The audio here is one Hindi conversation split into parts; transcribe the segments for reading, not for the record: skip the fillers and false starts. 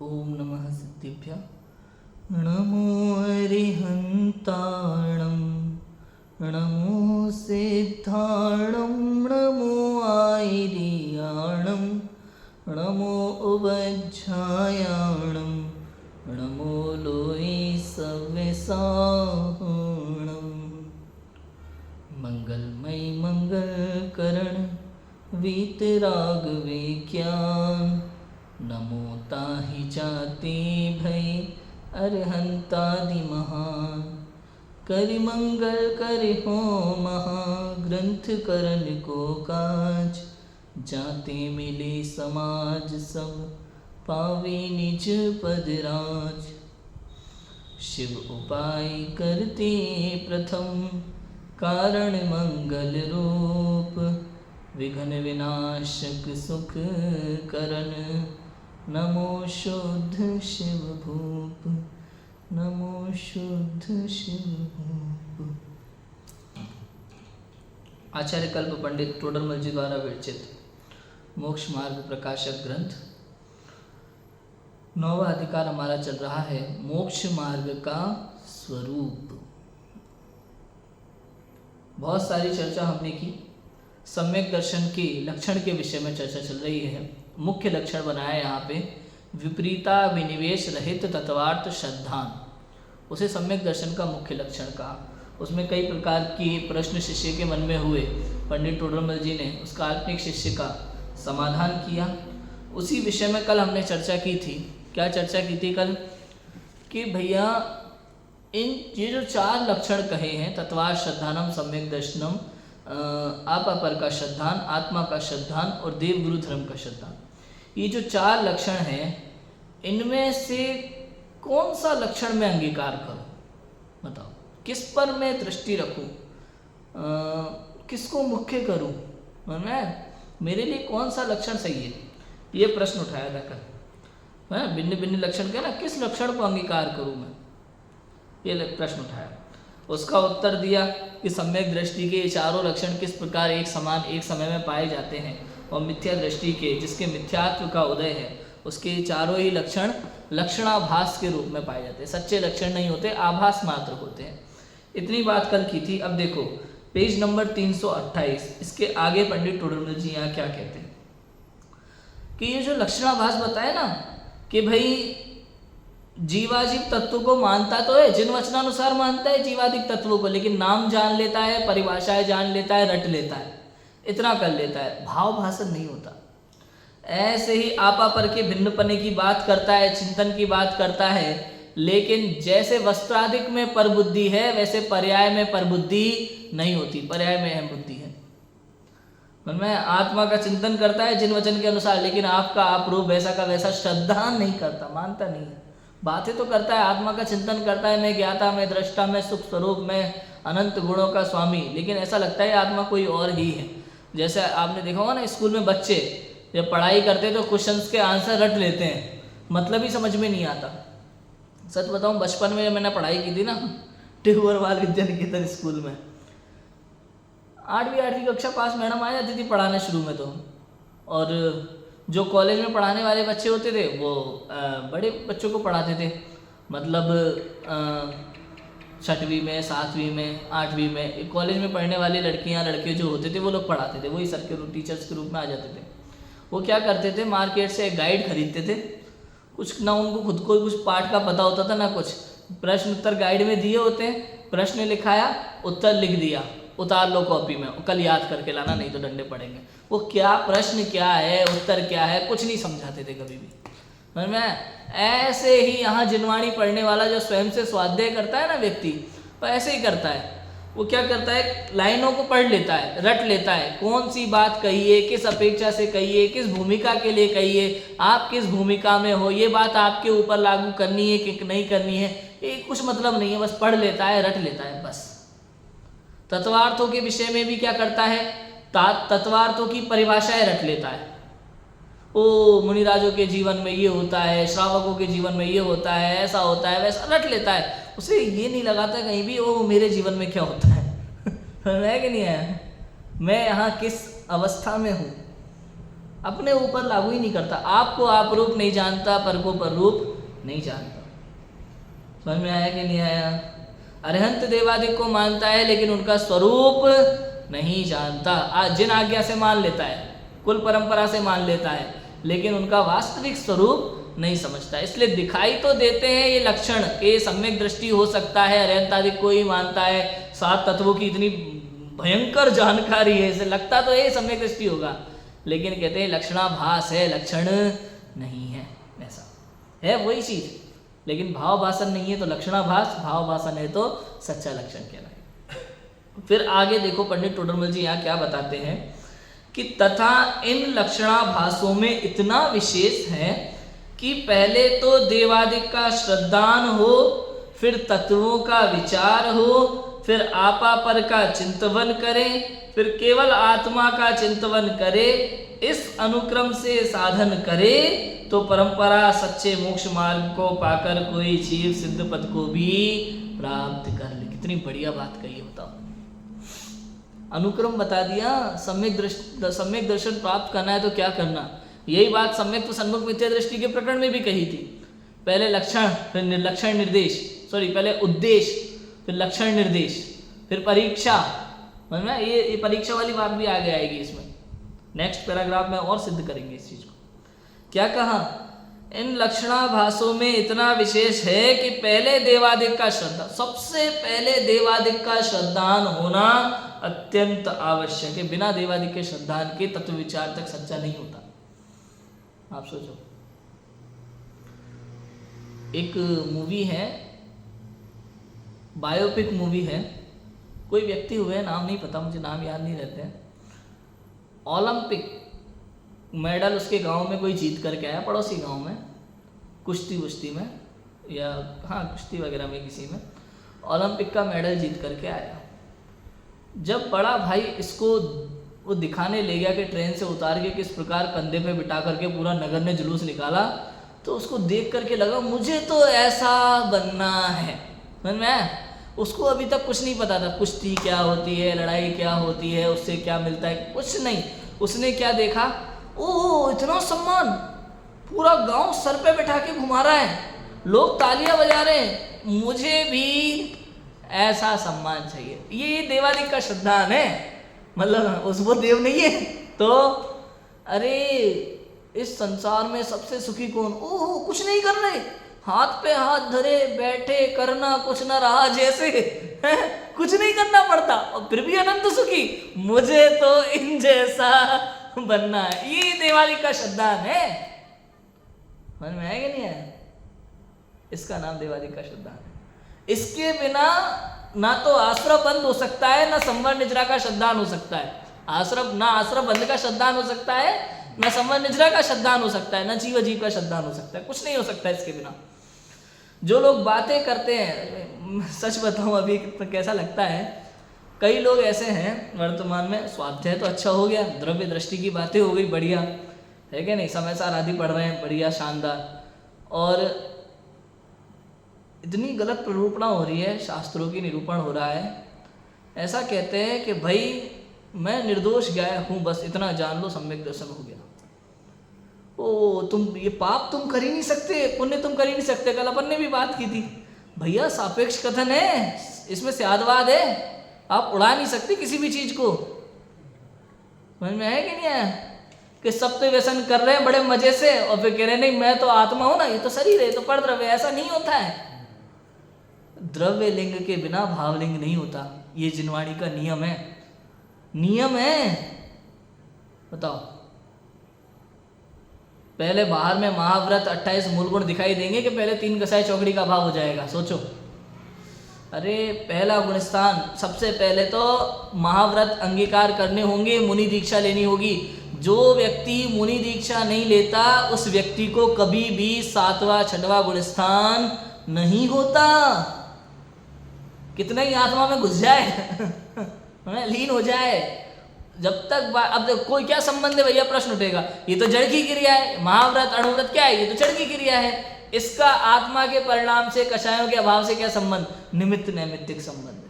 ओम नमः सिद्धिभ्यः। नमो अरिहन्ताणं नमो सिद्धाणं नमो आयर्याणं नमो उवज्झायाणं नमो लोये सव्यसाहणं। मंगलमय मंगलकरण वीतराग विज्ञान नमो ताहि जाति भय अरहंतादि महान। करि मंगल करि हो महाग्रंथ करण को काज जाते मिले समाज सब पावे निज पद राज। शिव उपाय करते प्रथम कारण मंगल रूप विघ्न विनाशक सुख करण नमो शुद्ध शिव भूप नमो शुद्ध शिव भूप। आचार्य कल्प पंडित टोडरमल जी द्वारा विरचित मोक्ष मार्ग प्रकाशक ग्रंथ 9वां अधिकार हमारा चल रहा है मोक्ष मार्ग का स्वरूप। बहुत सारी चर्चा हमने की। सम्यक दर्शन के लक्षण के विषय में चर्चा चल रही है। मुख्य लक्षण बनाया यहाँ पे विपरीता विनिवेश रहित तत्वार्थ श्रद्धान, उसे सम्यक दर्शन का मुख्य लक्षण कहा। उसमें कई प्रकार के प्रश्न शिष्य के मन में हुए। पंडित टोडरमल जी ने उस काल्पनिक शिष्य का समाधान किया। उसी विषय में कल हमने चर्चा की थी। क्या चर्चा की थी कल? कि भैया ये जो 4 लक्षण कहे हैं तत्वार्थ श्रद्धानम, सम्यक दर्शनम, आपापर का श्रद्धान, आत्मा का श्रद्धान और देव गुरु धर्म का श्रद्धान, ये जो 4 लक्षण हैं इनमें से कौन सा लक्षण मैं अंगीकार करूं? बताओ, किस पर मैं दृष्टि रखूं? किसको मुख्य करूं? मैं मेरे लिए कौन सा लक्षण सही है? ये प्रश्न उठाया था कल। भिन्न भिन्न लक्षण के ना, किस लक्षण को अंगीकार करूं मैं? ये प्रश्न उठाया। उसका उत्तर दिया कि सम्यक दृष्टि के ये 4 लक्षण किस प्रकार एक समान एक समय में पाए जाते हैं और मिथ्या दृष्टि के, जिसके मिथ्यात्व का उदय है, उसके 4 ही लक्षण लक्षणाभास के रूप में पाए जाते हैं। सच्चे लक्षण नहीं होते, आभास मात्र होते हैं। इतनी बात कल की थी। अब देखो पेज नंबर 328, इसके आगे पंडित टोडरमल जी यहाँ क्या कहते हैं कि ये जो लक्षणाभास बताए ना कि भाई जीवाजीव तत्व को मानता तो है, जिन वचनानुसार मानता है जीवादिक तत्वों को, लेकिन नाम जान लेता है, परिभाषाएं जान लेता है, रट लेता है, इतना कर लेता है, भाव भाषण नहीं होता। ऐसे ही आपापर के भिन्नपने की बात करता है, चिंतन की बात करता है, लेकिन जैसे वस्त्रादिक में परबुद्धि है वैसे पर्याय में परबुद्धि नहीं होती, पर्याय में अहम बुद्धि है। मैं आत्मा का चिंतन करता है जिन वचन के अनुसार, लेकिन आपका आप रूप वैसा का वैसा श्रद्धा नहीं करता, मानता नहीं है। बातें तो करता है, आत्मा का चिंतन करता है, मैं ज्ञाता, मैं दृष्टा, मैं सुख स्वरूप, मैं अनंत गुणों का स्वामी, लेकिन ऐसा लगता है आत्मा कोई और ही है। जैसे आपने देखा होगा ना, स्कूल में बच्चे जब पढ़ाई करते हैं तो क्वेश्चंस के आंसर रट लेते हैं, मतलब ही समझ में नहीं आता। सच बताऊं, बचपन में जब मैंने पढ़ाई की थी ना टिहवर बाल विद्या निकेतन स्कूल में, 8वीं कक्षा पास मैडम आ जाती थी पढ़ाने शुरू में तो, और जो कॉलेज में पढ़ाने वाले बच्चे होते थे वो बड़े बच्चों को पढ़ाते थे, मतलब 6वीं में, 7वीं में, 8वीं में। कॉलेज में पढ़ने वाली लड़कियां लड़के जो होते थे वो लोग पढ़ाते थे, वही सर के रूप टीचर्स के रूप में आ जाते थे। वो क्या करते थे, मार्केट से एक गाइड खरीदते थे। कुछ ना उनको खुद को कुछ पाठ का पता होता था ना कुछ, प्रश्न उत्तर गाइड में दिए होते हैं, प्रश्न लिखाया, उत्तर लिख दिया, उतार लो कॉपी में, कल याद करके लाना नहीं तो डंडे पड़ेंगे। वो क्या प्रश्न क्या है, उत्तर क्या है, कुछ नहीं समझाते थे कभी भी। मैं ऐसे ही यहाँ जिनवाणी पढ़ने वाला जो स्वयं से स्वाध्याय करता है ना व्यक्ति, वो ऐसे ही करता है। वो क्या करता है, लाइनों को पढ़ लेता है, रट लेता है, कौन सी बात कही है, किस अपेक्षा से कही है, किस भूमिका के लिए कही है, आप किस भूमिका में हो, ये बात आपके ऊपर लागू करनी है कि नहीं करनी है, ये कुछ मतलब नहीं है, बस पढ़ लेता है, रट लेता है बस। तत्वार्थों के विषय में भी क्या करता है, तत्वार्थों की परिभाषाएं रट लेता है। ओ मुनिराजों के जीवन में ये होता है, श्रावकों के जीवन में ये होता है, ऐसा होता है, वैसा रट लेता है। उसे ये नहीं लगाता कहीं भी ओ मेरे जीवन में क्या होता है है कि नहीं है, मैं यहाँ किस अवस्था में हूँ, अपने ऊपर लागू ही नहीं करता। आपको आप रूप नहीं जानता, पर को पर रूप नहीं जानता। समझ में आया कि नहीं आया? अरहंत देवादिक को मानता है लेकिन उनका स्वरूप नहीं जानता। जिन आज्ञा से मान लेता है, कुल परंपरा से मान लेता है, लेकिन उनका वास्तविक स्वरूप नहीं समझता। इसलिए दिखाई तो देते हैं ये लक्षण कि सम्यक दृष्टि हो सकता है, अरहंत आदि को ही मानता है, 7 तत्वों की इतनी भयंकर जानकारी है, इसे लगता तो ये सम्यक दृष्टि होगा, लेकिन कहते हैं लक्षणाभास है, लक्षण नहीं है। ऐसा है वही चीज, लेकिन भाव भाषण नहीं है तो लक्षणाभास, भाव भाषण है तो सच्चा लक्षण कहलाए। फिर आगे देखो पंडित टोडरमल जी यहाँ क्या बताते हैं कि तथा इन लक्षणाभासों में इतना विशेष है कि पहले तो देवादिक का श्रद्धान हो, फिर तत्वों का विचार हो, फिर आपा पर का चिंतवन करे, फिर केवल आत्मा का चिंतवन करे। इस अनुक्रम से साधन करे तो परंपरा सच्चे मोक्ष मार्ग को पाकर कोई जीव सिद्ध पद को भी प्राप्त कर ले। कितनी बढ़िया बात कही है, बताओ। अनुक्रम बता दिया, सम्यक दर्शन प्राप्त करना है तो क्या करना। यही बात सम्यक तो सन्मुख मिथ्या दृष्टि के प्रकरण में भी कही थी। पहले लक्षण, फिर निर्लक्षण निर्देश, पहले उद्देश्य, फिर लक्षण निर्देश, फिर परीक्षा। समझ में? ये परीक्षा वाली बात भी आगे आएगी इसमें, नेक्स्ट पैराग्राफ में और सिद्ध करेंगे इस चीज को। क्या कहा? इन लक्षणाभासों में इतना विशेष है कि पहले देवादिक का श्रद्धा, सबसे पहले देवादिक का श्रद्धान होना अत्यंत आवश्यक है। बिना देवादिक के श्रद्धान के तत्व विचार तक सच्चा नहीं होता। आप सोचो, एक मूवी है, बायोपिक मूवी है, कोई व्यक्ति हुए, नाम नहीं पता मुझे, नाम याद नहीं रहते हैं, ओलंपिक मेडल उसके गांव में कोई जीत करके आया, पड़ोसी गांव में, कुश्ती में, या हाँ कुश्ती वगैरह में किसी में ओलंपिक का मेडल जीत करके आया। जब बड़ा भाई इसको वो दिखाने ले गया कि ट्रेन से उतार के किस प्रकार कंधे पे बिठा करके पूरा नगर ने जुलूस निकाला, तो उसको देख करके लगा मुझे तो ऐसा बनना है। समझ में आया? उसको अभी तक कुछ नहीं पता था, कुश्ती क्या होती है, लड़ाई क्या होती है, उससे क्या मिलता है, कुछ नहीं। उसने क्या देखा, ओह इतना सम्मान, पूरा गांव सर पे बैठा के घुमा रहा है, लोग तालियां बजा रहे हैं, मुझे भी ऐसा सम्मान चाहिए। ये देवादिक का श्रद्धान है, मतलब वो देव नहीं है तो अरे इस संसार में सबसे सुखी कौन? ओह कुछ नहीं कर रहे, हाथ पे हाथ धरे बैठे, करना कुछ न रहा जैसे कुछ नहीं करना पड़ता और फिर भी अनंत सुखी, मुझे तो इन जैसा बनना है। ये देवादिक का श्रद्धान है। समझ में आया कि नहीं आया? इसका नाम देवादिक का श्रद्धान है। इसके बिना ना तो आश्रय बंद हो सकता है, ना संवर निजरा का श्रद्धान हो सकता है। आश्रय बंद का श्रद्धान हो सकता है, ना संवर निजरा का श्रद्धान हो सकता है, ना जीव अजीव का श्रद्धान हो सकता है। कुछ नहीं हो सकता इसके बिना। जो लोग बातें करते हैं, सच बताऊं अभी कैसा लगता है, कई लोग ऐसे हैं वर्तमान में, स्वाध्याय तो अच्छा हो गया, द्रव्य दृष्टि की बातें हो गई, बढ़िया है कि नहीं, समय सार आदि पढ़ रहे हैं, बढ़िया शानदार, और इतनी गलत प्ररूपणा हो रही है, शास्त्रों की निरूपण हो रहा है। ऐसा कहते हैं कि भाई मैं निर्दोष गाय हूँ, बस इतना जान लो, सम्यक दर्शन हो गया। ओ तुम ये पाप तुम कर ही नहीं सकते, पुण्य तुम कर ही नहीं सकते। कल अपन ने भी बात की थी, भैया सापेक्ष कथन है, इसमें स्यादवाद है, आप उड़ा नहीं सकते किसी भी चीज को। समझ में आया कि नहीं आया? कि सब तो व्यसन कर रहे हैं बड़े मजे से और फिर कह रहे नहीं मैं तो आत्मा हूं ना, ये तो शरीर है, ये तो पर द्रव्य। ऐसा नहीं होता है। द्रव्य लिंग के बिना भावलिंग नहीं होता, ये जिनवाणी का नियम है, नियम है। बताओ, पहले बाहर में महाव्रत 28 मूल गुण दिखाई देंगे कि पहले 3 कसाई चौकड़ी का भाव हो जाएगा? सोचो। अरे पहला गुणस्थान, सबसे पहले तो महाव्रत अंगीकार करने होंगे, मुनि दीक्षा लेनी होगी। जो व्यक्ति मुनि दीक्षा नहीं लेता उस व्यक्ति को कभी भी 7वां 6वां गुणस्थान नहीं होता, कितना ही आत्मा में घुस जाए लीन हो जाए। जब तक अब कोई क्या संबंध है भैया, प्रश्न उठेगा, ये तो जड़ की क्रिया है, महाव्रत अणुव्रत क्या है, ये तो जड़ की क्रिया है, इसका आत्मा के परिणाम से कषायों के अभाव से क्या संबंध? निमित्त नैमित्तिक संबंध है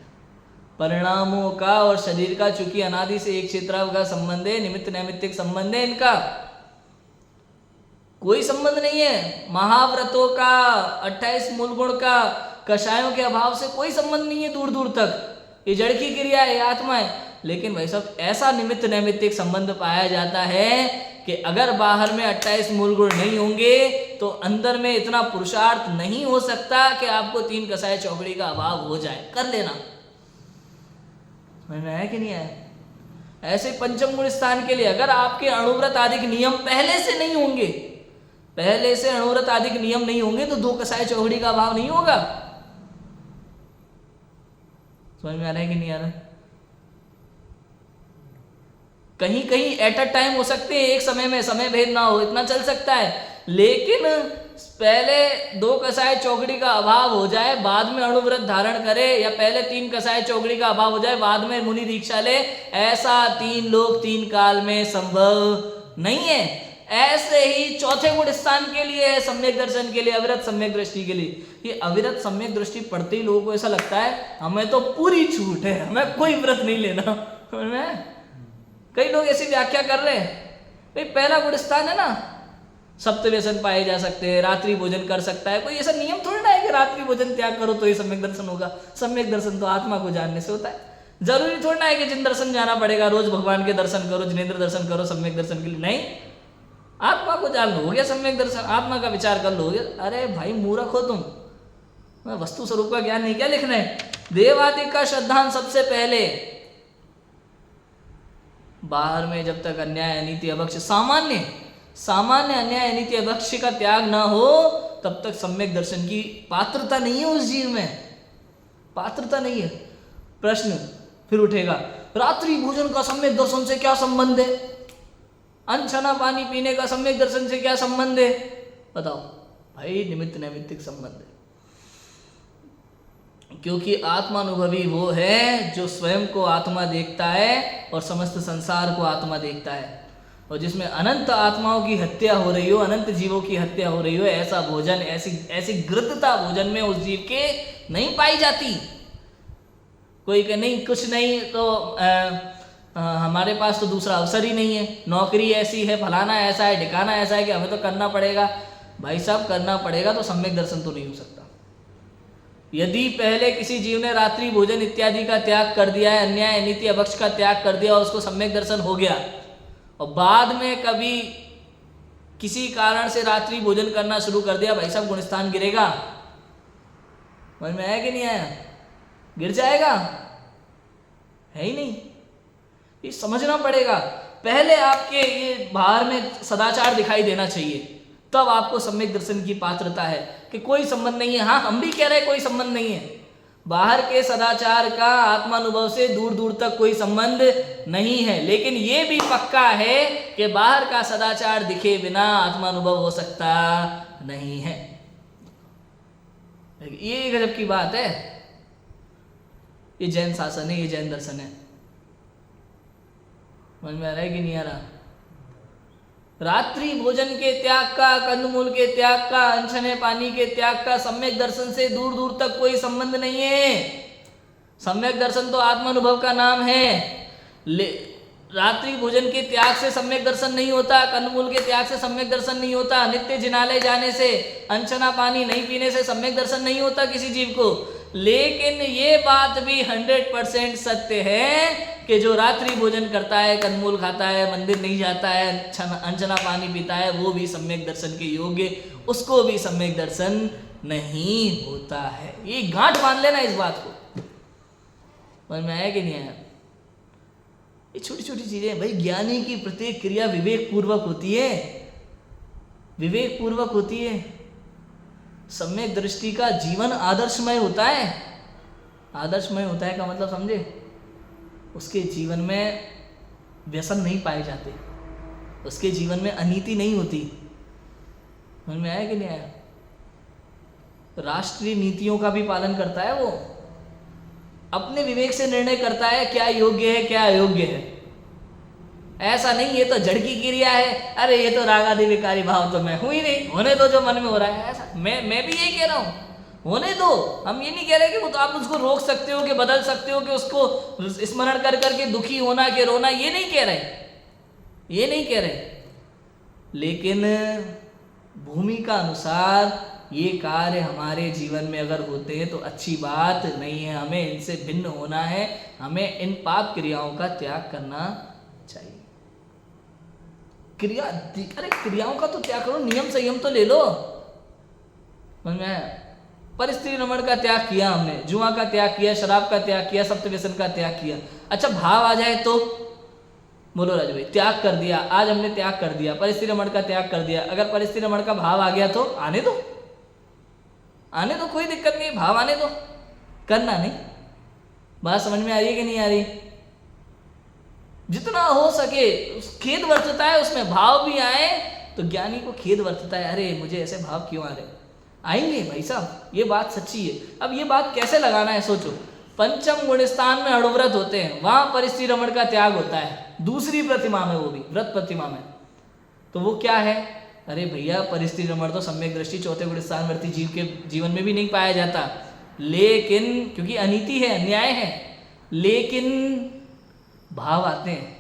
परिणामों का और शरीर का, चूंकि अनादि से एक क्षेत्र का संबंध है, निमित्त नैमित्तिक संबंध है इनका। कोई संबंध नहीं है। महाव्रतों का, 28 मूल गुण का, कषायों के अभाव से कोई संबंध नहीं है दूर दूर तक। ये जड़ की क्रिया है, ये आत्मा है। लेकिन भाई साहब ऐसा निमित्त नैमित्तिक संबंध पाया जाता है कि अगर बाहर में 28 मूल गुण नहीं होंगे तो अंदर में इतना पुरुषार्थ नहीं हो सकता कि आपको 3 कसाय चौकड़ी का अभाव हो जाए। कर लेना, समझ में आया कि नहीं आया? ऐसे पंचम गुण स्थान के लिए अगर आपके अणुव्रत आदि नियम पहले से नहीं होंगे, पहले से अणुव्रत आदि नियम नहीं होंगे तो 2 कसाय चौकड़ी का अभाव नहीं होगा। समझ में आ रहा है कि नहीं आ रहा? कहीं कहीं एट अ टाइम हो सकते हैं, एक समय में समय भेद ना हो, इतना चल सकता है। लेकिन पहले 2 कसाय चौकड़ी का अभाव हो जाए, बाद में अणुव्रत धारण करे, या पहले 3 कसाय चौकड़ी का अभाव हो जाए, बाद में मुनि दीक्षा ले, ऐसा 3 लोक 3 काल में संभव नहीं है। ऐसे ही चौथे गुण स्थान के लिए है, सम्यक दर्शन के लिए, अविरत सम्यक दृष्टि के लिए। ये अविरत सम्यक दृष्टि पढ़ते ही लोगों को ऐसा लगता है हमें तो पूरी छूट है, हमें कोई व्रत नहीं लेना। कई लोग ऐसी व्याख्या कर रहे हैं, भाई पहला गुण स्थान है ना, सप्त व्यसन पाए जा सकते हैं, रात्रि भोजन कर सकता है। कोई ऐसा नियम थोड़ी ना है कि रात्रि भोजन त्याग करो तो ही सम्यक दर्शन होगा। सम्यक दर्शन तो आत्मा को जानने से होता है। जरूरी थोड़ा ना है कि जिन दर्शन जाना पड़ेगा, रोज भगवान के दर्शन करो, जिनेन्द्र दर्शन करो सम्यक दर्शन के लिए, नहीं। आत्मा को जान लो, हो गया सम्यक दर्शन, आत्मा का विचार कर लो, हो गया। अरे भाई मूर्ख हो तुम, वस्तु स्वरूप का ज्ञान नहीं क्या लिखना है? देवादि का श्रद्धांत सबसे पहले। बाहर में जब तक अन्याय अनीति अभक्ष, सामान्य अन्याय अनीति अभक्ष का त्याग ना हो तब तक सम्यक दर्शन की पात्रता नहीं है उस जीव में, पात्रता नहीं है। प्रश्न फिर उठेगा, रात्रि भोजन का सम्यक दर्शन से क्या संबंध है? अनछना पानी पीने का सम्यक दर्शन से क्या संबंध है? बताओ भाई, निमित्त नैमित्तिक संबंध है। क्योंकि आत्मानुभवी वो है जो स्वयं को आत्मा देखता है और समस्त संसार को आत्मा देखता है। और जिसमें अनंत आत्माओं की हत्या हो रही हो, अनंत जीवों की हत्या हो रही हो, ऐसा भोजन, ऐसी गृद्धता भोजन में उस जीव के नहीं पाई जाती। कोई कहे नहीं कुछ नहीं तो हमारे पास तो दूसरा अवसर ही नहीं है, नौकरी ऐसी है, फलाना ऐसा है, ठिकाना ऐसा है कि हमें तो करना पड़ेगा। भाई साहब करना पड़ेगा तो सम्यक दर्शन तो नहीं हो सकता। यदि पहले किसी जीव ने रात्रि भोजन इत्यादि का त्याग कर दिया है, अन्याय अनीति अभक्ष का त्याग कर दिया और उसको सम्यक दर्शन हो गया, और बाद में कभी किसी कारण से रात्रि भोजन करना शुरू कर दिया, भाई साहब गुणस्थान गिरेगा। समझ में आया कि नहीं आया? गिर जाएगा, है ही नहीं। ये समझना पड़ेगा। पहले आपके ये बाहर में सदाचार दिखाई देना चाहिए, तब आपको सम्यक दर्शन की पात्रता है कि कोई संबंध नहीं है। हाँ, हम भी कह रहे हैं कोई संबंध नहीं है, बाहर के सदाचार का आत्मानुभव से दूर दूर तक कोई संबंध नहीं है। लेकिन ये भी पक्का है कि बाहर का सदाचार दिखे बिना आत्मानुभव हो सकता नहीं है। ये गजब की बात है। ये जैन शासन है, ये जैन दर्शन है। समझ में आ रहा है कि नहीं आ रहा? रात्रि भोजन के त्याग का, कंदमूल के त्याग का, अनछने पानी के त्याग का सम्यक दर्शन से दूर दूर तक कोई संबंध नहीं है। सम्यक दर्शन तो आत्मानुभव का नाम है। रात्रि भोजन के त्याग से सम्यक दर्शन नहीं होता, कंदमूल के त्याग से सम्यक दर्शन नहीं होता, नित्य जिनालय जाने से, अनछना पानी नहीं पीने से सम्यक दर्शन नहीं होता किसी जीव को। लेकिन ये बात भी 100% सत्य है कि जो रात्रि भोजन करता है, कंदमूल खाता है, मंदिर नहीं जाता है, अनछना पानी पीता है, वो भी सम्यक दर्शन के योग्य, उसको भी सम्यक दर्शन नहीं होता है। ये गांठ बांध लेना इस बात को। समझ में आया कि नहीं आया? ये छोटी छोटी चीजें भाई, ज्ञानी की प्रत्येक क्रिया विवेक पूर्वक होती है, विवेक पूर्वक होती है। सम्यक दृष्टि का जीवन आदर्शमय होता है। आदर्शमय होता है का मतलब समझे? उसके जीवन में व्यसन नहीं पाए जाते, उसके जीवन में अनीति नहीं होती। समझ में आया कि नहीं आया? राष्ट्रीय नीतियों का भी पालन करता है, वो अपने विवेक से निर्णय करता है क्या योग्य है क्या अयोग्य है। ऐसा नहीं ये तो जड़ की क्रिया है, अरे ये तो रागादि विकारी भाव तो मैं हूं ही नहीं, होने दो जो मन में हो रहा है। ऐसा मैं भी यही कह रहा हूं, होने दो। हम ये नहीं कह रहे कि वो तो आप उसको रोक सकते हो, कि बदल सकते हो, कि उसको स्मरण कर करके दुखी होना कि रोना, ये नहीं कह रहे, ये नहीं कह रहे। लेकिन भूमिका अनुसार ये कार्य हमारे जीवन में अगर होते हैं तो अच्छी बात नहीं है, हमें इनसे भिन्न होना है, हमें इन पाप क्रियाओं का त्याग करना चाहिए। अरे क्रियाओं का तो त्याग करो, नियम संयम तो ले लो। समझ में आया? परिस्थिति रमण का त्याग किया हमने, जुआ का त्याग किया, शराब का त्याग किया, सप्त व्यसन का त्याग किया। अच्छा भाव आ जाए तो बोलो राजू भाई, त्याग कर दिया, आज हमने त्याग कर दिया, परिस्थिति रमण का त्याग कर दिया। अगर परिस्थिति रमण का भाव आ गया तो आने दो, आने दो, कोई दिक्कत नहीं, भाव आने दो, करना नहीं। बात समझ में आ रही है कि नहीं आ रही? जितना हो सके खेद वर्तता है उसमें, भाव भी आए तो ज्ञानी को खेद वर्तता है, अरे मुझे ऐसे भाव क्यों आ रहे, आएंगे भाई साहब, ये बात सच्ची है। अब ये बात कैसे लगाना है सोचो। पंचम गुण स्थान में अणुव्रत होते हैं, वहां परिस्थिति रमण का त्याग होता है, दूसरी प्रतिमा में, वो भी व्रत प्रतिमा में। तो वो क्या है? अरे भैया परिस्थिति रमण तो सम्यक दृष्टि चौथे गुण स्थान वर्ती जीव के जीवन में भी नहीं पाया जाता, लेकिन क्योंकि अनीति है, अन्याय है, लेकिन भाव आते हैं,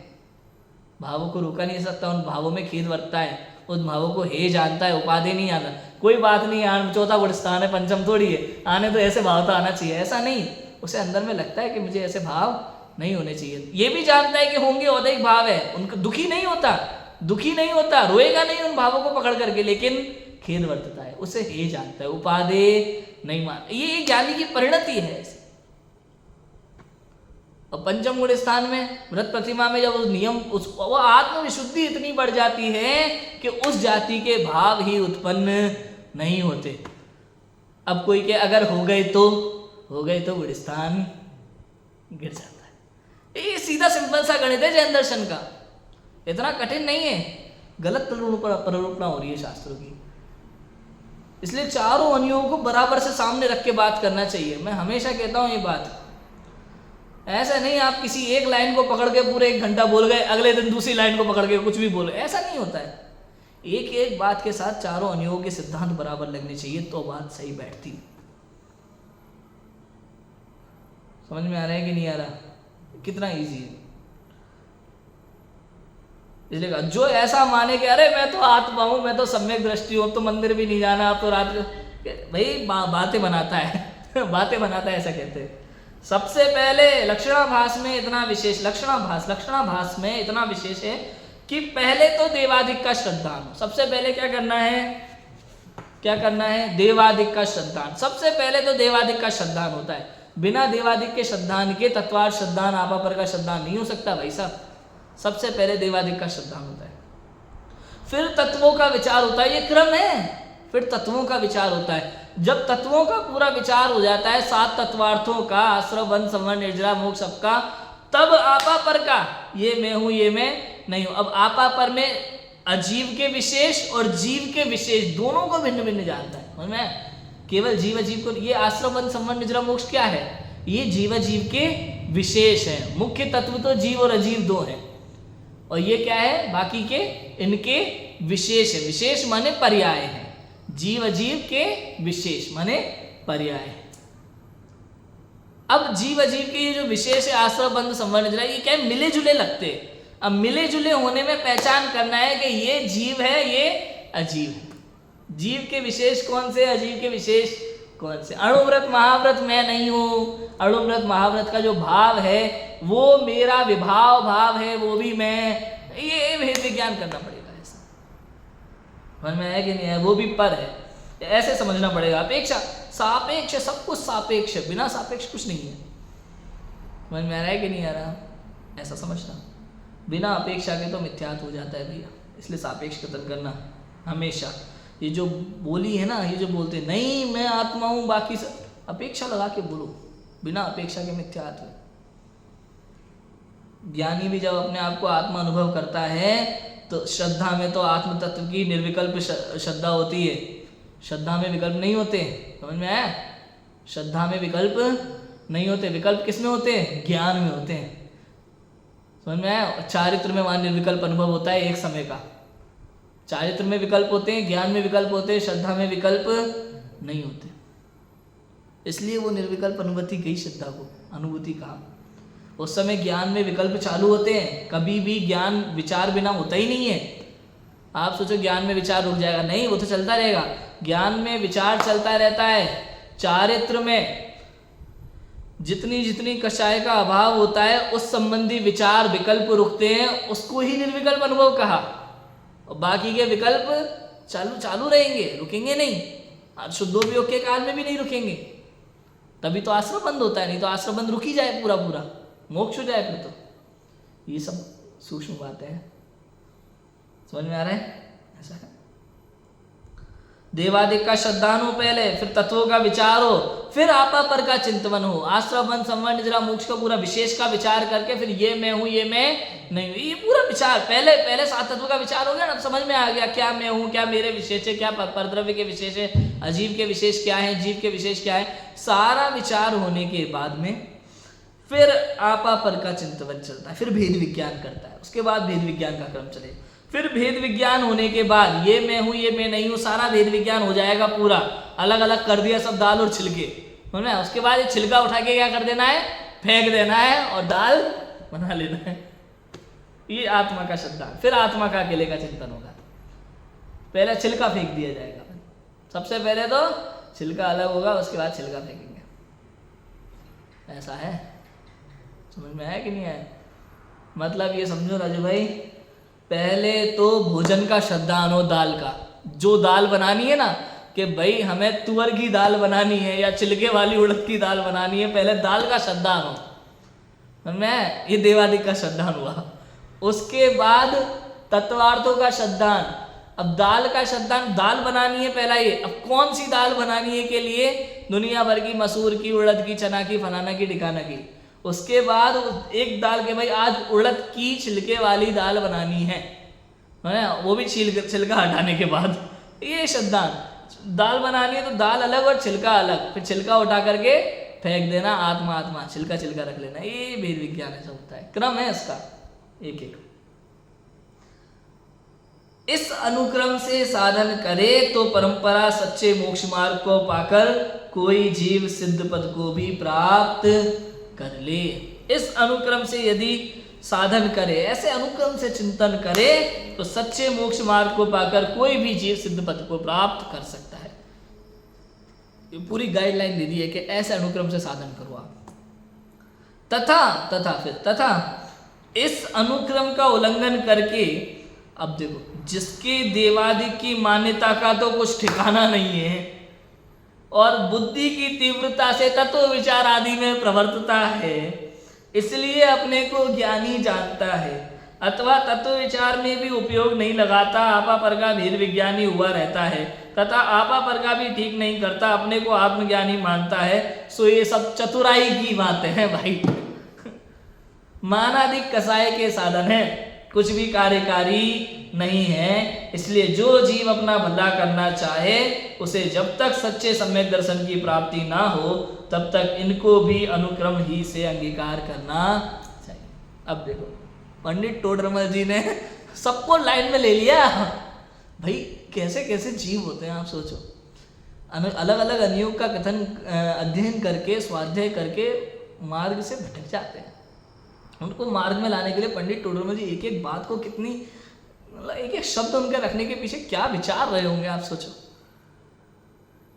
भावों को रोका नहीं सकता, उन भावों में खेद वर्तता है, उन भावों को हे जानता है, उपाधि नहीं आना। कोई बात नहीं, चौथा गुण स्थान है, पंचम थोड़ी है, आने तो ऐसे भाव तो आना चाहिए, ऐसा नहीं, उसे अंदर में लगता है कि मुझे ऐसे भाव नहीं होने चाहिए। ये भी जानता है कि होंगे, औदैहिक भाव है, उनका दुखी नहीं होता, दुखी नहीं होता, रोएगा नहीं उन भावों को पकड़ करके, लेकिन खेद वर्तता है, उसे हे जानता है, उपाधि नहीं मान। ये ज्ञानी की परिणति है। और पंचम गुण स्थान में व्रत प्रतिमा में जब उस नियम वो आत्म विशुद्धि इतनी बढ़ जाती है कि उस जाति के भाव ही उत्पन्न नहीं होते। अब कोई के अगर हो गए तो गुण स्थान गिर जाता है। ये सीधा सिंपल सा गणित है जैन दर्शन का, इतना कठिन नहीं है। गलत प्ररूपणा हो रही है शास्त्रों की, इसलिए चारों अनुयोगों को बराबर से सामने रख के बात करना चाहिए। मैं हमेशा कहता हूं ये बात, ऐसा नहीं आप किसी एक लाइन को पकड़ के पूरे 1 घंटा बोल गए, अगले दिन दूसरी लाइन को पकड़ के कुछ भी बोले, ऐसा नहीं होता है। एक एक बात के साथ चारों अनुयोग के सिद्धांत बराबर लगने चाहिए तो बात सही बैठती है। समझ में आ रहा है कि नहीं आ रहा? कितना इजी है। इसलिए जो ऐसा माने कि अरे मैं तो आत्मा हूं, मैं तो सम्यक दृष्टि हूं, तो मंदिर भी नहीं जाना, अब तो रात भाई बातें बनाता है बातें बनाता है, ऐसा कहते हैं। सबसे पहले लक्षणाभास में इतना विशेष, लक्षणाभास में इतना विशेष है कि पहले तो देवादिक का श्रद्धान। सबसे पहले क्या करना है? देवादिक का श्रद्धान। सबसे पहले तो देवादिक का श्रद्धान होता है। बिना देवादिक के श्रद्धान के तत्वार श्रद्धान, आपा पर का श्रद्धान नहीं हो सकता भाई साहब। सबसे पहले देवादिक का श्रद्धान होता है, फिर तत्वों का विचार होता है, ये क्रम है। फिर तत्वों का विचार होता है। जब तत्वों का पूरा विचार हो जाता है, 7 तत्वार्थों का, आश्रव बंध संवरण निर्जरा मोक्ष सबका, तब आपा पर का, ये मैं हूं ये मैं नहीं हूं। अब आपा पर में अजीव के विशेष और जीव के विशेष दोनों को भिन्न भिन्न जानता है। समझ में? केवल जीव अजीव को, ये आश्रव बंध संवरण निर्जरा मोक्ष क्या है? ये जीव अजीव के विशेष है। मुख्य तत्व तो जीव और अजीव 2 है, और ये क्या है? बाकी के इनके विशेष है। विशेष माने पर्याय है, जीव अजीव के विशेष माने पर्याय है। अब जीव अजीव के ये जो विशेष है, आश्रव बंध संवरण निर्जरा, ये क्या है? मिले जुले लगते हैं। अब मिले जुले होने में पहचान करना है कि ये जीव है, ये अजीव है। जीव के विशेष कौन से, अजीव के विशेष कौन से? अणुव्रत महाव्रत मैं नहीं हूं। अणुव्रत महाव्रत का जो भाव है वो मेरा विभाव भाव है, वो भी मैं। ये भेद विज्ञान करना पड़ेगा। ऐसा समझ में है कि नहीं है? वो भी पर है, ऐसे समझना पड़ेगा। अपेक्षा सापेक्ष, सब कुछ सापेक्ष है, बिना सापेक्ष कुछ नहीं है। समझ में आ रहा है कि नहीं आ रहा? ऐसा समझना। बिना अपेक्षा के तो मिथ्यात्व हो जाता है भैया, इसलिए सापेक्ष कथन करना हमेशा। ये जो बोली है ना, ये जो बोलते हैं नहीं मैं आत्मा हूं बाकी सब, अपेक्षा लगा के बोलो, बिना अपेक्षा के मिथ्यात्व। ज्ञानी भी जब अपने आप को आत्मा अनुभव करता है तो श्रद्धा में तो आत्म तत्व की निर्विकल्प श्रद्धा होती है, श्रद्धा में विकल्प नहीं होते। समझ में आया? श्रद्धा में विकल्प नहीं होते। विकल्प किस में होते हैं? ज्ञान में होते हैं। समझ में आया? चारित्र में वहां निर्विकल्प अनुभव होता है एक समय का। चारित्र में विकल्प होते हैं, ज्ञान में विकल्प होते हैं, श्रद्धा में विकल्प नहीं होते। इसलिए वो निर्विकल्प अनुभूति गई, श्रद्धा को अनुभूति कहा। उस समय ज्ञान में विकल्प चालू होते हैं, कभी भी ज्ञान विचार बिना होता ही नहीं है। आप सोचो ज्ञान में विचार रुक जाएगा, नहीं, वो तो चलता रहेगा। ज्ञान में विचार चलता रहता है। चारित्र में जितनी जितनी कषाय का अभाव होता है उस संबंधी विचार विकल्प रुकते हैं, उसको ही निर्विकल्प अनुभव कहा। और बाकी के विकल्प चालू चालू रहेंगे, रुकेंगे नहीं। शुद्धोपयोग के काल में भी नहीं रुकेंगे, तभी तो आश्रम बंद होता है, नहीं तो आश्रम बंद रुक ही जाए, पूरा पूरा मोक्ष हो जाए फिर तो। ये सब सूक्ष्म बातें हैं, समझ में आ रहा है? ऐसा है। देवादिक का श्रद्धानु पहले, फिर तत्वों का विचार हो, फिर आपा पर का चिंतन हो। आश्रम बंध संवरण निद्रा मोक्ष का पूरा विशेष का विचार करके फिर ये मैं हूं ये मैं नहीं हूं, ये पूरा विचार पहले सात तत्व का विचार हो गया ना, अब समझ में आ गया क्या मैं हूं, क्या मेरे विशेष है, क्या परद्रव्य के विशेष है, अजीव के विशेष क्या है, जीव के विशेष क्या है। सारा विचार होने के बाद में फिर आपा पर का चिंतन चलता है, फिर भेद विज्ञान करता है। उसके बाद भेद विज्ञान का क्रम चले, फिर भेद विज्ञान होने के बाद ये मैं हूं ये मैं नहीं हूं, सारा भेद विज्ञान हो जाएगा पूरा, अलग अलग कर दिया सब दाल और छिलके, समझ में? उसके बाद ये छिलका उठा के क्या कर देना है, फेंक देना है और दाल बना लेना है। ये आत्मा का श्रद्धा। फिर आत्मा का अकेले का चिंतन होगा। पहले छिलका फेंक दिया जाएगा, सबसे पहले तो छिलका अलग होगा, उसके बाद छिलका फेंकेंगे। ऐसा है, समझ में आया कि नहीं आया? मतलब ये समझो राजू भाई, पहले तो भोजन का श्रद्धान हो, दाल का, जो दाल बनानी है ना, कि भाई हमें तुअर की दाल बनानी है या छिलके वाली उड़द की दाल बनानी है, पहले दाल का श्रद्धान हो, मैं ये देवादिक का श्रद्धान हुआ। उसके बाद तत्वार्थों का श्रद्धान। अब दाल का श्रद्धान, दाल बनानी है पहला ये, अब कौन सी दाल बनानी है के लिए, दुनिया भर की, मसूर की, उड़द की, चना की, फलाना की, ढिकाना की। उसके बाद एक दाल के भाई आज उड़द की छिलके वाली दाल बनानी है, वो भी छिलका हटाने के बाद, ये श्रद्धान। दाल बनानी है तो दाल अलग और छिलका अलग, फिर छिलका उठा करके फेंक देना, आत्मा आत्मा, छिलका छिलका रख लेना। ये भेद विज्ञान ऐसा होता है, क्रम है इसका एक एक। इस अनुक्रम से साधन करे तो परंपरा सच्चे मोक्ष मार्ग को पाकर कोई जीव सिद्ध पद को भी प्राप्त कर ले। इस अनुक्रम से यदि साधन करे, ऐसे अनुक्रम से चिंतन करे, तो सच्चे मोक्ष मार्ग को पाकर कोई भी जीव सिद्ध पद को प्राप्त कर सकता है। ये पूरी गाइडलाइन दे दी है कि ऐसे अनुक्रम से साधन करो आप। तथा इस अनुक्रम का उल्लंघन करके, अब देखो, जिसके देवादिक की मान्यता का तो कुछ ठिकाना नहीं है और बुद्धि की तीव्रता से तत्व विचार आदि में प्रवर्तता है, इसलिए अपने को ज्ञानी जानता है, अथवा तत्व विचार में भी उपयोग नहीं लगाता, आपा पर का भेद विज्ञानी हुआ रहता है, तथा आपा पर का भी ठीक नहीं करता, अपने को आत्मज्ञानी मानता है। सो ये सब चतुराई की बातें हैं भाई। मानादिक कसाय के साधन है, कुछ भी कार्यकारी नहीं है। इसलिए जो जीव अपना भला करना चाहे, उसे जब तक सच्चे सम्यक दर्शन की प्राप्ति ना हो, तब तक इनको भी अनुक्रम ही से अंगीकार करना चाहिए। अब देखो, पंडित टोडरमल जी ने सबको लाइन में ले लिया भाई। कैसे कैसे जीव होते हैं आप सोचो, अलग अलग अनुयोग का कथन अध्ययन करके, स्वाध्याय करके मार्ग से भटक जाते हैं। उनको मार्ग में लाने के लिए पंडित टोडरमल जी एक एक बात को कितनी, मतलब एक एक शब्द उनके रखने के पीछे क्या विचार रहे होंगे आप सोचो।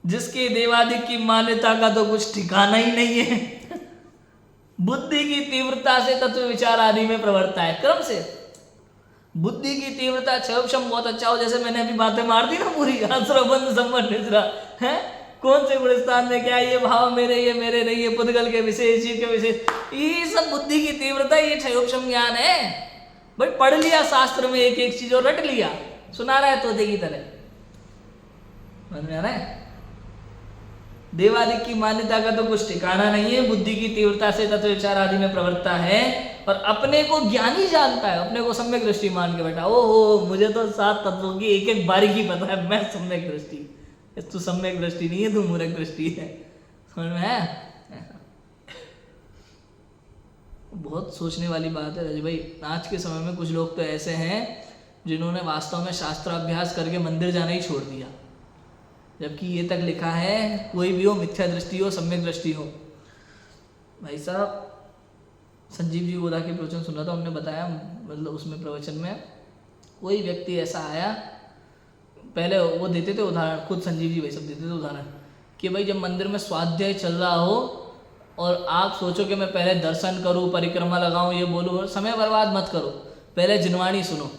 जिसके देवादिक की मान्यता का तो कुछ ठिकाना ही नहीं है, बुद्धि की तीव्रता से तत्व विचार आदि में प्रवर्तता है। क्रम से बुद्धि की तीव्रता, क्षयोपशम बहुत अच्छा हो, जैसे मैंने अभी बातें मार दी ना पूरी, आश्रमबंध संबंध निद्रा है, कौन से गुणस्थान में क्या, ये भाव मेरे, ये मेरे नहीं, ये पुद्गल के विशेष, जीव के विशेष, ये सब बुद्धि की तीव्रता, ये क्षयोपशम ज्ञान है। बट पढ़ लिया शास्त्र में एक एक चीज और रट लिया, सुना रहा है तोते की तरह, समझ में आ रहा है? देवादिक की मान्यता का तो कुछ ठिकाना नहीं है, बुद्धि की तीव्रता से तत्व विचार आदि में प्रवृत्ता है, और अपने को ज्ञानी जानता है, अपने को सम्यक दृष्टि मान के बैठा, ओहो मुझे तो 7 तत्वों की एक एक बारीकी पता है, मैं सम्यक दृष्टि। तू सम्यक दृष्टि नहीं है, तू मूर्ख दृष्टि है, समझ में है? बहुत सोचने वाली बात है राजू भाई। आज के समय में कुछ लोग तो ऐसे हैं जिन्होंने वास्तव में शास्त्राभ्यास करके मंदिर जाना ही छोड़ दिया, जबकि ये तक लिखा है कोई भी हो, मिथ्या दृष्टि हो, सम्यक दृष्टि हो। भाई साहब, संजीव जी गोदा के प्रवचन सुना था, उन्होंने बताया, मतलब उसमें प्रवचन में कोई व्यक्ति ऐसा आया, पहले वो देते थे उदाहरण, खुद संजीव जी भाई सब देते थे उदाहरण कि भाई जब मंदिर में स्वाध्याय चल रहा हो और आप सोचो कि मैं पहले दर्शन करूं, परिक्रमा लगाऊं, ये बोलूं, समय बर्बाद मत करो, पहले जिनवाणी सुनो।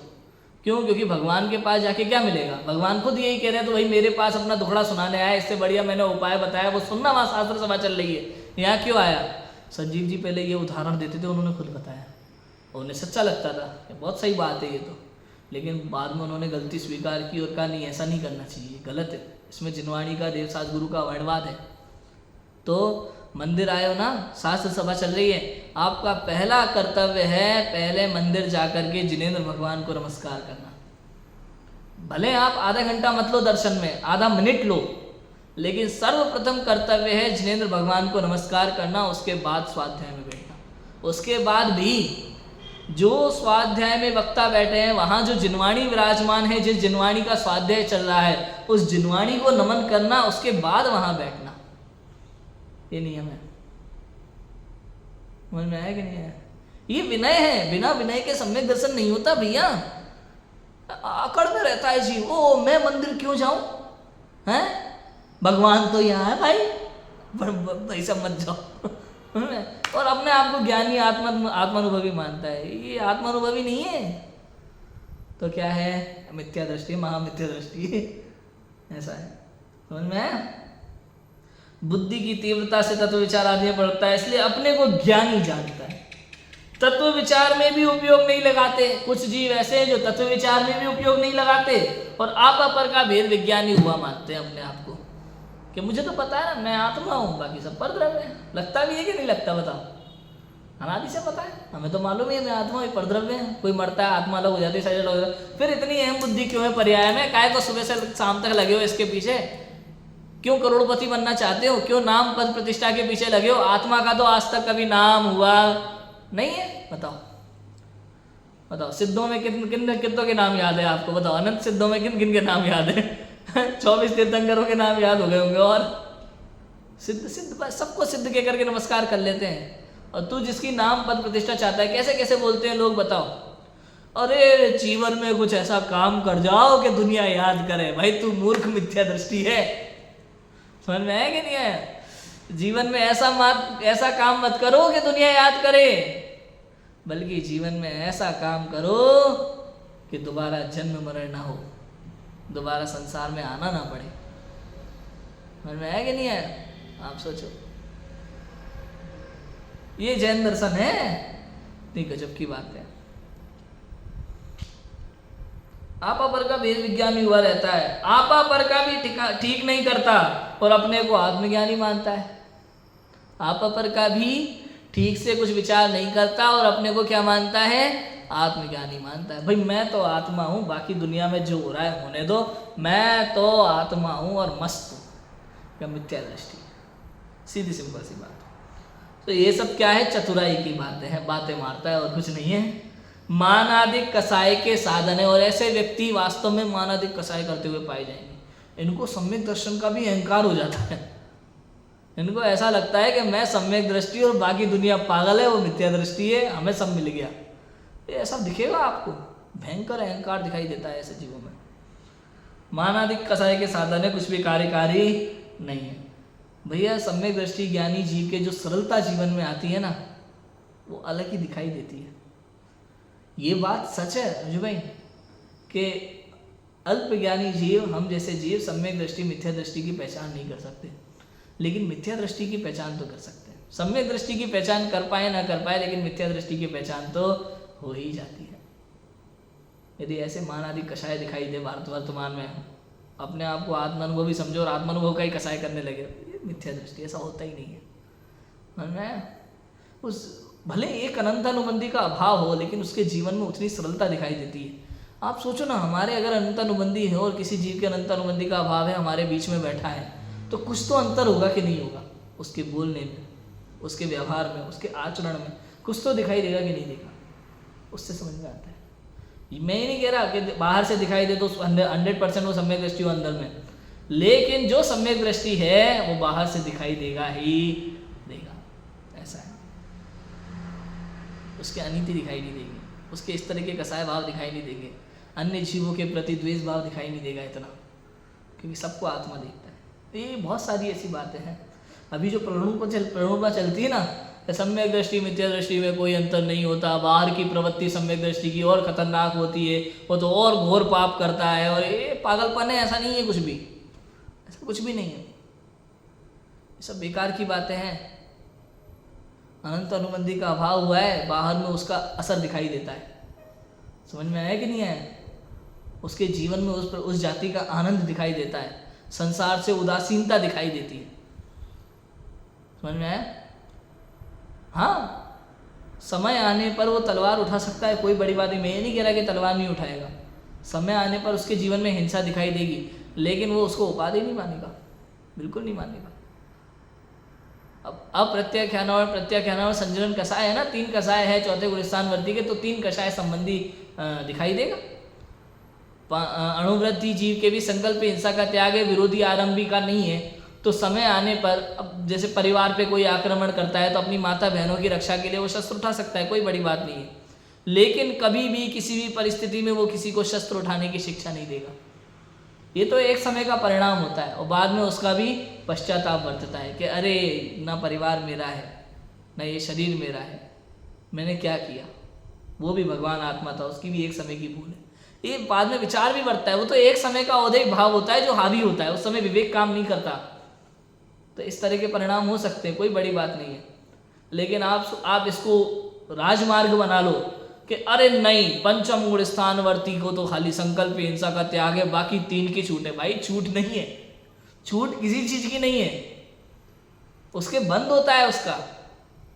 क्यों? क्योंकि भगवान के पास जाके क्या मिलेगा? भगवान खुद यही कह रहे हैं, तो भाई मेरे पास अपना दुखड़ा सुनाने आया, इससे बढ़िया मैंने उपाय बताया वो सुनना, वहाँ शास्त्र सभा चल रही है, यहाँ क्यों आया? संजीव जी पहले ये उदाहरण देते थे, उन्होंने खुद बताया, उन्हें सच्चा लगता था, बहुत सही बात है ये तो, लेकिन बाद में उन्होंने गलती स्वीकार की और कहा नहीं ऐसा नहीं करना चाहिए, गलत है, इसमें जिनवाणी का देवसास गुरु का वर्णवाद है। तो मंदिर आए हो ना, शास्त्र सभा चल रही है, आपका पहला कर्तव्य है पहले मंदिर जाकर के जिनेंद्र भगवान को नमस्कार करना। भले आप आधा घंटा मत लो दर्शन में, आधा मिनट लो, लेकिन सर्वप्रथम कर्तव्य है जिनेंद्र भगवान को नमस्कार करना, उसके बाद स्वाध्याय में बैठना। उसके बाद भी जो स्वाध्याय में वक्ता बैठे हैं, वहाँ जो जिनवाणी विराजमान है, जिस जिनवाणी का स्वाध्याय चल रहा है, उस जिनवाणी को नमन करना, उसके बाद वहाँ बैठना, ये नियम है। समझ में आया कि नहीं आया? ये विनय है, बिना विनय के सम्यक दर्शन नहीं होता भैया। अकड़ में रहता है जीव, ओ मैं मंदिर क्यों जाऊं, हैं भगवान तो यहाँ है भाई, ऐसा मत जाओ और अपने आप को ज्ञानी आत्मानुभवी मानता है, ये आत्मानुभवी नहीं है तो क्या है? मिथ्या दृष्टि, महामिथ्या दृष्टि, ऐसा है। समझ में आया? बुद्धि की तीव्रता से तत्व विचार आदि बढ़ता है, इसलिए अपने को ज्ञानी जानता है। तत्व विचार में भी उपयोग नहीं लगाते, कुछ जीव ऐसे हैं जो तत्व विचार में भी उपयोग नहीं लगाते और आप अपर का भेद विज्ञानी हुआ मानते हैं अपने आप को, कि मुझे तो पता है ना, मैं आत्मा हूँ, बाकी सब परद्रव्य है। लगता भी है कि नहीं लगता? बताओ, अनादि से पता है, हमें तो मालूम है मैं आत्मा ही परद्रव्य है। कोई मरता है, आत्मा अलग हो जाती है, शरीर अलग हो जाता है, फिर इतनी अहम बुद्धि क्यों है पर्याय में? काहे को सुबह से शाम तक लगे हो इसके पीछे? क्यों करोड़पति बनना चाहते हो? क्यों नाम पद प्रतिष्ठा के पीछे लगे हो? आत्मा का तो आज तक कभी नाम हुआ नहीं है। बताओ बताओ, सिद्धों में कितनों के नाम याद है आपको? बताओ, अनंत सिद्धों में किन किन के नाम याद है? 24 तीर्थंकरों के नाम याद हो गए होंगे, और सिद्ध सबको सिद्ध के करके नमस्कार कर लेते हैं। और तू जिसकी नाम पद प्रतिष्ठा चाहता है, कैसे कैसे बोलते हैं लोग, बताओ। अरे जीवन में कुछ ऐसा काम कर जाओ कि दुनिया याद करे। भाई तू मूर्ख, मिथ्या दृष्टि है। समझ में आया कि नहीं आया? जीवन में ऐसा काम मत करो कि दुनिया याद करे, बल्कि जीवन में ऐसा काम करो कि दोबारा जन्म मरण ना हो, दोबारा संसार में आना ना पड़े। समझ में आया कि नहीं आया? आप सोचो, ये जैन दर्शन है, इतनी गजब की बात है। आपा पर का भेद विज्ञानी हुआ रहता है, आपा पर का भी ठीक नहीं करता और अपने को आत्मज्ञानी मानता है। आपा पर का भी ठीक से कुछ विचार नहीं करता और अपने को क्या मानता है? आत्मज्ञानी मानता है। भाई मैं तो आत्मा हूँ, बाकी दुनिया में जो हो रहा है होने दो, मैं तो आत्मा हूँ और मस्त हूँ। क्या मिथ्या दृष्टि, सीधी सिंपल सी बात। तो ये सब क्या है? चतुराई की बातें हैं, बातें मारता है और कुछ नहीं है। मानादिक कसाय के साधन है, और ऐसे व्यक्ति वास्तव में मानादिक कसाय करते हुए पाए जाएंगे। इनको सम्यक दर्शन का भी अहंकार हो जाता है। इनको ऐसा लगता है कि मैं सम्यक दृष्टि और बाकी दुनिया पागल है, वो मिथ्या दृष्टि है, हमें सब मिल गया। ये ऐसा दिखेगा आपको, भयंकर अहंकार दिखाई देता है ऐसे जीवों में। मानादिक कसाय के साधन है, कुछ भी कार्यकारी नहीं है। भैया सम्यक दृष्टि ज्ञानी जीव के जो सरलता जीवन में आती है ना, वो अलग ही दिखाई देती है। ये बात सच है रजू भाई, कि अल्प ज्ञानी जीव, हम जैसे जीव सम्यक दृष्टि मिथ्या दृष्टि की पहचान नहीं कर सकते, लेकिन मिथ्या दृष्टि की पहचान तो कर सकते हैं। सम्यक दृष्टि की पहचान कर पाए ना कर पाए, लेकिन मिथ्या दृष्टि की पहचान तो हो ही जाती है। यदि ऐसे मानादिक कषाय दिखाई दे भारत वर्तमान में, अपने आप को आत्मानुभवी समझो और आत्मानुभव का ही कषाय करने लगे, ये मिथ्या दृष्टि, ऐसा होता ही नहीं है। समझ में? उस भले एक अनंत अनुबंधी का अभाव हो, लेकिन उसके जीवन में उतनी सरलता दिखाई देती है। आप सोचो ना, हमारे अगर अनंत अनुबंधी है और किसी जीव के अनंत अनुबंधी का अभाव है, हमारे बीच में बैठा है, तो कुछ तो अंतर होगा कि नहीं होगा? उसके बोलने में, उसके व्यवहार में, उसके आचरण में कुछ तो दिखाई देगा कि नहीं देगा? उससे समझ में आता है। मैं ही नहीं कह रहा कि बाहर से दिखाई दे तो 100% वो सम्यक दृष्टि हो अंदर में, लेकिन जो सम्यक दृष्टि है वो बाहर से दिखाई देगा ही देगा। ऐसा है, उसके अनीति दिखाई नहीं देगी, उसके इस तरह के कसाय भाव दिखाई नहीं देंगे। अन्य जीवों के प्रति द्वेष भाव दिखाई नहीं देगा इतना, क्योंकि सबको आत्मा देखता है। तो ये बहुत सारी ऐसी बातें हैं। अभी जो प्रणुपा चलती है ना, सम्यक दृष्टि मिथ्या दृष्टि में कोई अंतर नहीं होता, बाहर की प्रवृत्ति सम्यक दृष्टि की और खतरनाक होती है, वो तो और घोर पाप करता है, और ये पागलपन है, ऐसा नहीं है कुछ भी, ऐसा कुछ भी नहीं है, ये सब बेकार की बातें हैं। अनंत अनुबंधी का अभाव हुआ है, बाहर में उसका असर दिखाई देता है। समझ में आया कि नहीं आया? उसके जीवन में उस जाति का आनंद दिखाई देता है, संसार से उदासीनता दिखाई देती है। समझ में आया? हाँ, समय आने पर वो तलवार उठा सकता है, कोई बड़ी बात नहीं, मैं ये नहीं कह रहा कि तलवार नहीं उठाएगा। समय आने पर उसके जीवन में हिंसा दिखाई देगी, लेकिन वो उसको उपाधि नहीं मानेगा, बिल्कुल नहीं मानेगा। अब अप्रत्याख्यान और प्रत्याख्यान और संजनन कषाय है ना, 3 कषाय है चौथे गुणस्थान वर्ती के, तो 3 कषाय संबंधी दिखाई देगा। अणुवृत्ति जीव के भी संकल्प हिंसा का त्याग है, विरोधी आरंभी का नहीं है। तो समय आने पर, अब जैसे परिवार पे कोई आक्रमण करता है तो अपनी माता बहनों की रक्षा के लिए वो शस्त्र उठा सकता है, कोई बड़ी बात नहीं है, लेकिन कभी भी किसी भी परिस्थिति में वो किसी को शस्त्र उठाने की शिक्षा नहीं देगा। ये तो एक समय का परिणाम होता है, और बाद में उसका भी पश्चाताप बरतता है कि अरे ना परिवार मेरा है, ना ये शरीर मेरा है, मैंने क्या किया। वो भी भगवान आत्मा था, उसकी भी एक समय की भूल है, ये बाद में विचार भी बढ़ता है। वो तो एक समय का औधिक भाव होता है जो हावी होता है, उस समय विवेक काम नहीं करता। तो इस तरह के परिणाम हो सकते हैं, कोई बड़ी बात नहीं है। लेकिन आप इसको राजमार्ग बना लो कि अरे नहीं, पंचम गुण स्थानवर्ती को तो खाली संकल्प हिंसा का त्याग है, बाकी 3 की छूट है। भाई छूट नहीं है, छूट किसी चीज की नहीं है, उसके बंद होता है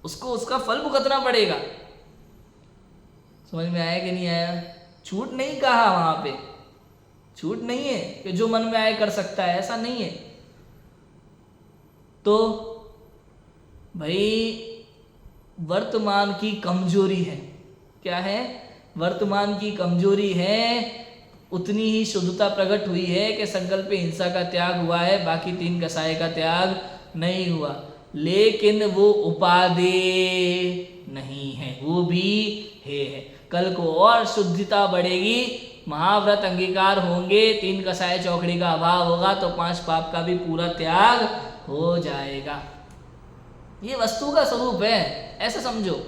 उसको उसका फल भुगतना पड़ेगा। समझ में आया कि नहीं आया? छूट नहीं कहा, वहां पे छूट नहीं है कि जो मन में आए कर सकता है, ऐसा नहीं है। तो भाई वर्तमान की कमजोरी है, क्या है? वर्तमान की कमजोरी है, उतनी ही शुद्धता प्रकट हुई है कि संकल्प हिंसा का त्याग हुआ है, बाकी 3 कषाय का त्याग नहीं हुआ। लेकिन वो उपादेय नहीं है, वो भी है। कल को और शुद्धता बढ़ेगी, महाव्रत अंगीकार होंगे, 3 कषाय चौकड़ी का अभाव होगा, तो 5 पाप का भी पूरा त्याग हो जाएगा। ये वस्तु का स्वरूप है, ऐसे समझो।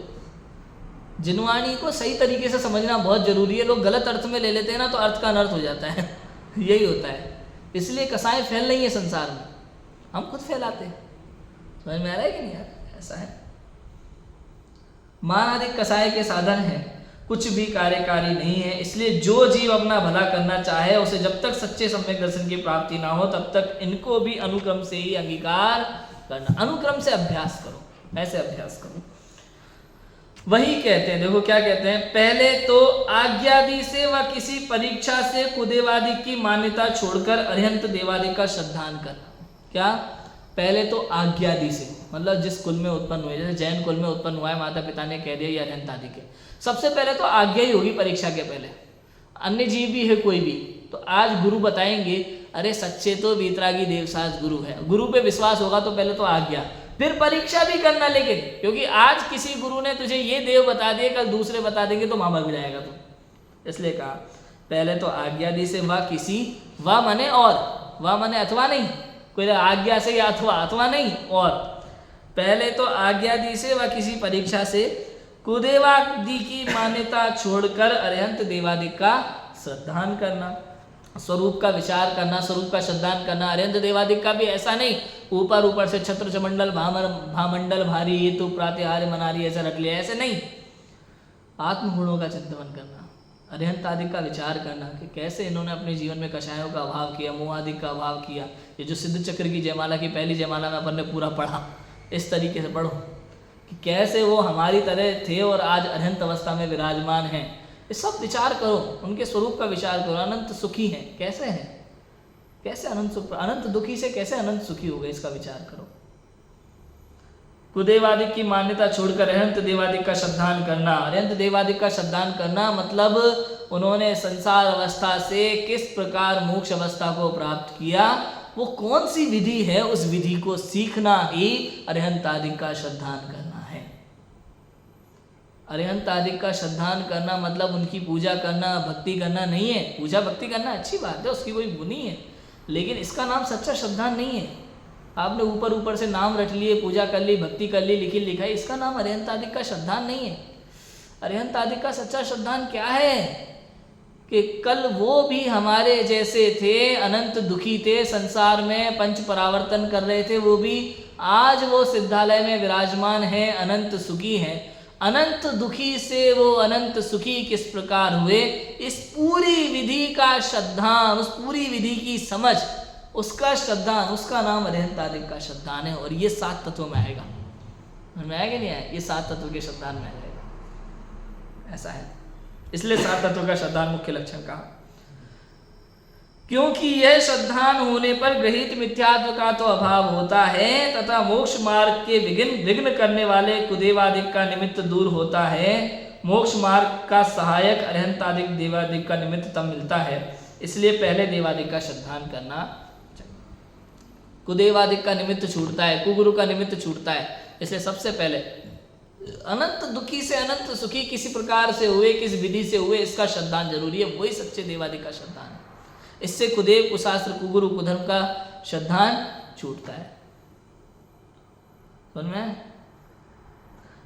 जिनवाणी को सही तरीके से समझना बहुत जरूरी है। लोग गलत अर्थ में ले लेते हैं ना, तो अर्थ का अनर्थ हो जाता है यही होता है। इसलिए कसाएं फैल रही है संसार में, हम खुद फैलाते हैं। समझ में आ रहा है कि नहीं यार? ऐसा है। मान आदि कसाय के साधन है, कुछ भी कार्यकारी नहीं है। इसलिए जो जीव अपना भला करना चाहे, उसे जब तक सच्चे सम्यक दर्शन की प्राप्ति ना हो, तब तक इनको भी अनुक्रम से ही अंगीकार करना। अनुक्रम से अभ्यास करो, ऐसे अभ्यास करो। वही कहते हैं, देखो क्या कहते हैं, पहले तो आज्ञादि से व किसी परीक्षा से कुदेवादि की मान्यता छोड़कर अरिहंत देवादि का श्रद्धान करना। क्या? पहले तो आज्ञादि से, मतलब जिस कुल में उत्पन्न हुए, जैसे जैन कुल में उत्पन्न हुआ है, माता पिता ने कह दिया ये अरिहंत आदि के, सबसे पहले तो आज्ञा ही होगी परीक्षा के पहले। अन्य जीव भी है कोई भी, तो आज गुरु बताएंगे, अरे सच्चे तो वीतरागी देवसास गुरु है, गुरु पे विश्वास होगा तो पहले तो आज्ञा, फिर परीक्षा भी करना। लेकिन क्योंकि आज किसी गुरु ने तुझे ये देव बता दिए, कल दूसरे बता देंगे तो वहां भग जाएगा तू। इसलिए कहा पहले तो आज्ञादि से, व किसी, व माने और, व माने अथवा नहीं, कोई आज्ञा से या अथवा नहीं, और पहले तो आज्ञादि से व किसी परीक्षा से कुदेवादि की मान्यता छोड़कर अरिहंत देवादि का श्रद्धान करना, स्वरूप का विचार करना, स्वरूप का श्रद्धान करना। अरिहंत देवादि का भी ऐसा नहीं ऊपर ऊपर से छत्र चमंडल भामंडल भारी ये तो प्रातिहार्य मनारी ऐसा रख लिया, ऐसे नहीं। आत्मगुणों का चिंतन करना, अरिहंत आदि का विचार करना कि कैसे इन्होंने अपने जीवन में कषायों का अभाव किया, मोह आदि का अभाव किया। ये जो सिद्ध चक्र की जयमाला की पहली जयमाला में अपन ने पूरा पढ़ा, इस तरीके से पढ़ो कि कैसे वो हमारी तरह थे और आज अरिहंत अवस्था में विराजमान हैं। ये सब विचार करो, उनके स्वरूप का विचार करो। अनंत सुखी हैं, कैसे हैं, कैसे अनंत सुख, अनंत दुखी से कैसे अनंत सुखी हो गए, इसका विचार करो। कुदेवादि की मान्यता छोड़कर अरिहंत देवादि का श्रद्धान करना। अरिहंत देवादि का श्रद्धान करना मतलब उन्होंने संसार अवस्था से किस प्रकार मोक्ष अवस्था को प्राप्त किया, वो कौन सी विधि है, उस विधि को सीखना ही अरिहंत आदि का श्रद्धान करना है। अरिहंत आदि का श्रद्धान करना मतलब उनकी पूजा करना, भक्ति करना नहीं है। पूजा भक्ति करना अच्छी बात है, उसकी कोई बुनी है, लेकिन इसका नाम सच्चा श्रद्धान नहीं है। आपने ऊपर ऊपर से नाम रट लिए, पूजा कर ली, भक्ति कर ली, लिखी लिखाई, इसका नाम अरिहंत आदि का श्रद्धान नहीं है। अरिहंत आदि का सच्चा श्रद्धान क्या है कि कल वो भी हमारे जैसे थे, अनंत दुखी थे, संसार में पंच परावर्तन कर रहे थे, वो भी आज वो सिद्धालय में विराजमान है, अनंत सुखी है। अनंत दुखी से वो अनंत सुखी किस प्रकार हुए, इस पूरी विधि का श्रद्धान, उस पूरी विधि की समझ, उसका श्रद्धान, उसका नाम अरिहंत आदि का श्रद्धान है। और ये 7 तत्वों में आएगा, में आएगा नहीं आएगा, ये 7 तत्वों के श्रद्धान में आएगा। ऐसा है, इसलिए 7 तत्वों का श्रद्धान मुख्य लक्षण कहा, क्योंकि यह श्रद्धान होने पर गृहीत मिथ्यात्व का तो अभाव होता है तथा मोक्ष मार्ग के विघ्न करने वाले कुदेवादिक का निमित्त दूर होता है। मोक्ष मार्ग का सहायक अरिहंतादिक देवादिक का निमित्त तब मिलता है, इसलिए पहले देवादिक का श्रद्धान करना चाहिए। कुदेवादिक का निमित्त छूटता है, कुगुरु का निमित्त छूटता है, इसलिए सबसे पहले अनंत दुखी से अनंत सुखी किसी प्रकार से हुए, किस विधि से हुए, इसका श्रद्धान जरूरी है, वही सच्चे देवादिक का श्रद्धान है। इससे कुदेव, कुशास्त्र, कुगुरु, कुधर्म का श्रद्धान छूटता है। समझ में?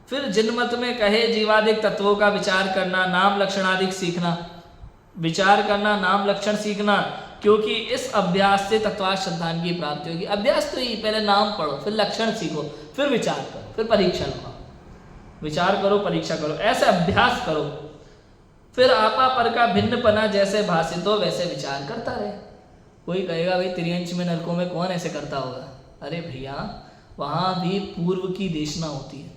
फिर जिनमत में कहे जीवादिक तत्वों का विचार करना, नाम लक्षणादिक सीखना, विचार करना, नाम लक्षण सीखना, क्योंकि इस अभ्यास से तत्वार्थ श्रद्धान की प्राप्ति होगी। अभ्यास तो ही, पहले नाम पढ़ो, फिर लक्षण सीखो, फिर विचार करो, फिर परीक्षा लगाओ। विचार करो, परीक्षा करो, ऐसे अभ्यास करो। फिर आपा पर का भिन्नपना जैसे भाषित हो वैसे विचार करता रहे। कोई कहेगा भाई त्रियंच में नरकों में कौन ऐसे करता होगा? अरे भैया, वहां भी पूर्व की देशना होती है।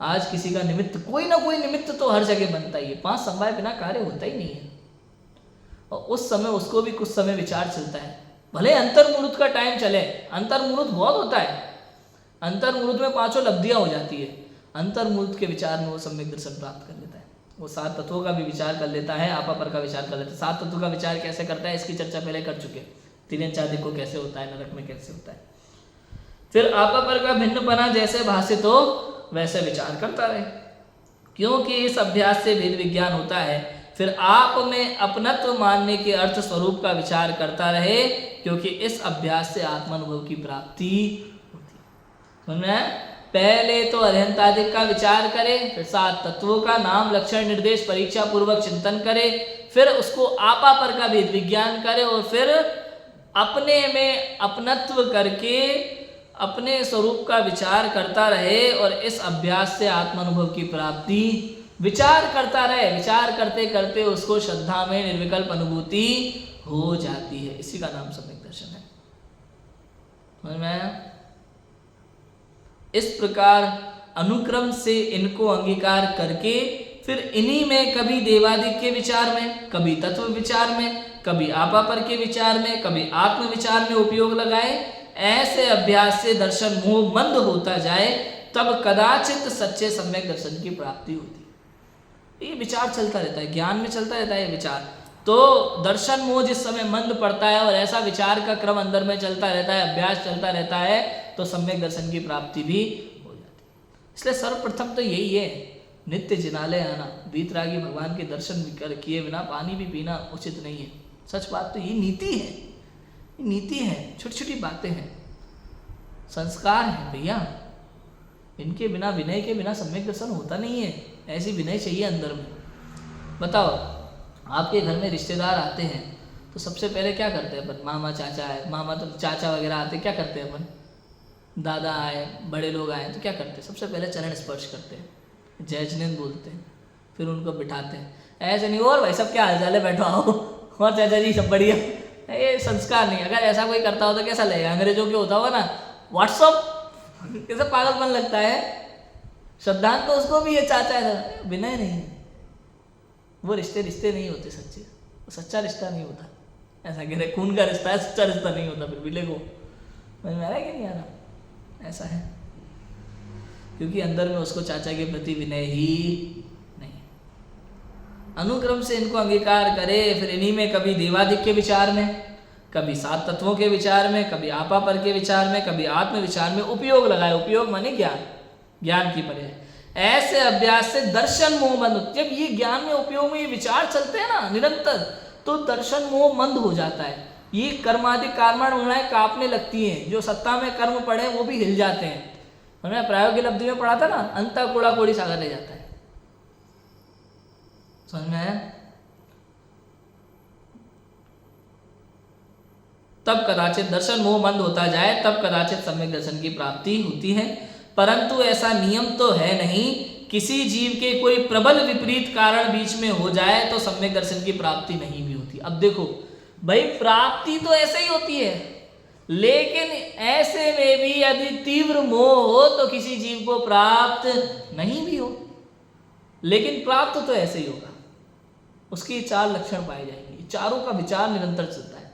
आज किसी का निमित्त, कोई ना कोई निमित्त तो हर जगह बनता ही है। 5 समवाय बिना कार्य होता ही नहीं है। और उस समय उसको भी कुछ समय विचार चलता है, भले अंतर्मुहूर्त का टाइम चले। अंतर्मुहूर्त बहुत होता है, अंतर्मुहूर्त में 5 लब्धियां हो जाती है। अंतर्मुहूर्त के विचार में वो सम्यक दर्शन प्राप्त कर लेता है। वो 7 तत्वों का भी विचार कर लेता है, आपा पर का विचार कर लेता है। 7 तत्वों का विचार कैसे करता है, इसकी चर्चा पहले कर चुके। तिर्यंच आदि को कैसे होता है, नरक में कैसे होता है। फिर आपा पर का भिन्नपना जैसे भाषित हो वैसे विचार करता रहे, क्योंकि इस अभ्यास से वेद विज्ञान होता है। फिर आप में अपनत्व मानने के अर्थ स्वरूप का विचार करता रहे, क्योंकि इस अभ्यास से आत्मानुभव की प्राप्ति होती है। समझ में? पहले तो अरिहंतादिक का विचार करे, फिर 7 तत्वों का नाम लक्षण निर्देश परीक्षा पूर्वक चिंतन करे, फिर उसको आपा पर का वेद विज्ञान करे, और फिर अपने में अपनत्व करके अपने स्वरूप का विचार करता रहे। और इस अभ्यास से आत्मानुभव की प्राप्ति, विचार करता रहे। विचार करते करते उसको श्रद्धा में निर्विकल्प अनुभूति हो जाती है। इसी का नाम सम्यक दर्शन है। समझ में आया? इस प्रकार अनुक्रम से इनको अंगीकार करके फिर इन्हीं में कभी देवादिक के विचार में, कभी तत्व विचार में, कभी आपा पर के विचार में, कभी आत्म विचार में उपयोग लगाए। ऐसे अभ्यास से दर्शन मोह मंद होता जाए, तब कदाचित सच्चे सम्यक दर्शन की प्राप्ति होती है। ये विचार चलता रहता है, ज्ञान में चलता रहता है विचार। तो दर्शन मोह जिस समय मंद पड़ता है और ऐसा विचार का क्रम अंदर में चलता रहता है, अभ्यास चलता रहता है, तो सम्यक दर्शन की प्राप्ति भी हो जाती है। इसलिए सर्वप्रथम तो यही है, नित्य जिनालय आना, वीतरागी भगवान के दर्शन किए बिना पानी भी पीना उचित नहीं है। सच बात तो ये नीति है, नीति है, छोटी छोटी बातें हैं, संस्कार है भैया। इनके बिना, विनय के बिना सम्यक दर्शन होता नहीं है। ऐसी विनय चाहिए अंदर में। बताओ, आपके घर में रिश्तेदार आते हैं तो सबसे पहले क्या करते हैं अपन? मामा चाचा है, मामा तो चाचा वगैरह आते, क्या करते हैं अपन? दादा आए, बड़े लोग आए तो क्या करते हैं? सबसे पहले चरण स्पर्श करते हैं, जय जिनेंद्र बोलते हैं, फिर उनको बिठाते हैं। ऐसे नहीं, और भाई सब क्या हाल चाल है, बैठो आओ, और चाचा जी सब बढ़िया। ये संस्कार नहीं। अगर ऐसा कोई करता हो तो कैसा लगेगा? अंग्रेजों के होता होगा ना व्हाट्सअप, कैसा पागलपन लगता है। श्रद्धांत तो उसको भी ये चाचा है, विनय नहीं है। वो रिश्ते नहीं होते सच्चे, वो सच्चा रिश्ता नहीं होता। ऐसा कह रहे खून का रिश्ता है, सच्चा रिश्ता नहीं होता। फिर विले को समझ में आ रहा है कि नहीं आ रहा? ऐसा है, क्योंकि अंदर में उसको चाचा के प्रति विनय ही नहीं। अनुक्रम से इनको अंगीकार करे, फिर इन्हीं में कभी देवादिक के विचार में, कभी 7 तत्वों के विचार में, कभी आपा पर के विचार में, कभी आत्म विचार में उपयोग लगाए। उपयोग माने ज्ञान, ज्ञान की पर्याय। ऐसे अभ्यास से दर्शन मोह मंद, जब ये ज्ञान में उपयोग में ये विचार चलते हैं ना निरंतर, तो दर्शन मोह मंद हो जाता है। ये कर्मादि कर्मणाएं कांपने लगती हैं, जो सत्ता में कर्म पड़े वो भी हिल जाते हैं। मैंने प्रायोगिक लब्धि में पढ़ा था ना, अंता कूड़ा कोड़ी सागर ले जाता है। समझ में आया? तब कदाचित दर्शन मोह मंद होता जाए, तब कदाचित सम्यक दर्शन की प्राप्ति होती है। परंतु ऐसा नियम तो है नहीं, किसी जीव के कोई प्रबल विपरीत कारण बीच में हो जाए तो सम्यक दर्शन की प्राप्ति नहीं भी होती। अब देखो भाई, प्राप्ति तो ऐसे ही होती है, लेकिन ऐसे में भी यदि तीव्र मोह हो तो किसी जीव को प्राप्त नहीं भी हो, लेकिन प्राप्त तो ऐसे ही होगा। उसके 4 लक्षण पाए जाएंगे। चारों का विचार निरंतर चलता है,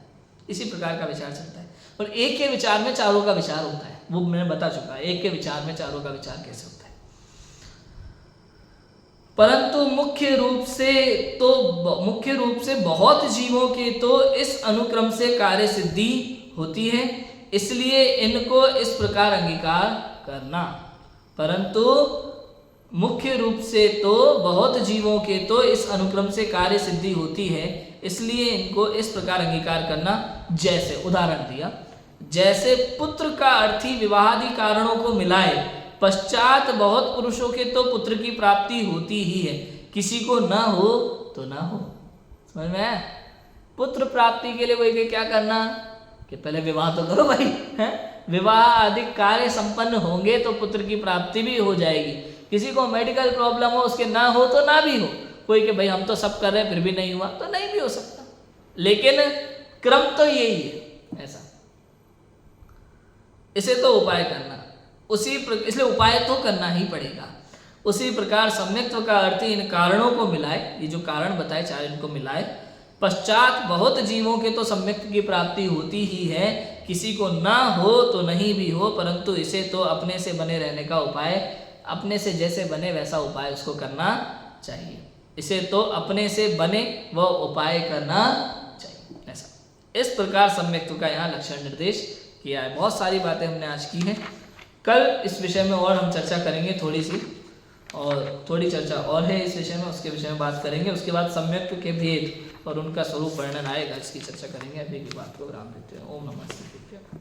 इसी प्रकार का विचार चलता है। और एक के विचार में चारों का विचार होता है, वो मैंने बता चुका है, एक के विचार में चारों का विचार कैसे होता है। परंतु मुख्य रूप से बहुत जीवों के तो इस अनुक्रम से कार्य सिद्धि होती है, इसलिए इनको इस प्रकार अंगीकार करना। परंतु मुख्य रूप से तो बहुत जीवों के तो इस अनुक्रम से कार्य सिद्धि होती है, इसलिए इनको इस प्रकार अंगीकार करना। जैसे उदाहरण दिया, जैसे पुत्र का अर्थी विवाहादि कारणों को मिलाए पश्चात बहुत पुरुषों के तो पुत्र की प्राप्ति होती ही है, किसी को ना हो तो ना हो। समझ में आया? पुत्र प्राप्ति के लिए कोई क्या करना कि पहले विवाह तो करो भाई, हैं? विवाह आदि कार्य संपन्न होंगे तो पुत्र की प्राप्ति भी हो जाएगी। किसी को मेडिकल प्रॉब्लम हो, उसके ना हो तो ना भी हो, कोई कि भाई हम तो सब कर रहे हैं फिर भी नहीं हुआ, तो नहीं भी हो सकता, लेकिन क्रम तो यही है। ऐसा इसे तो उपाय करना, इसलिए उपाय तो करना ही पड़ेगा। उसी प्रकार सम्यक्त्व का अर्थ इन कारणों को मिलाए, ये जो कारण बताए 4 इनको मिलाए पश्चात बहुत जीवों के तो सम्यक्त्व की प्राप्ति होती ही है, किसी को ना हो तो नहीं भी हो, परंतु इसे तो अपने से बने रहने का उपाय, अपने से जैसे बने वैसा उपाय उसको करना चाहिए। इसे तो अपने से बने वह उपाय करना चाहिए। ऐसा इस प्रकार सम्यक्त्व का यहाँ लक्षण निर्देश किया है। बहुत सारी बातें हमने आज की हैं, कल इस विषय में और हम चर्चा करेंगे थोड़ी सी, और थोड़ी चर्चा और है इस विषय में, उसके विषय में बात करेंगे। उसके बाद सम्यक्त्व के भेद और उनका स्वरूप वर्णन आएगा, इसकी चर्चा करेंगे। अभी की बात को विराम देते हैं। ओम नमः शिवाय।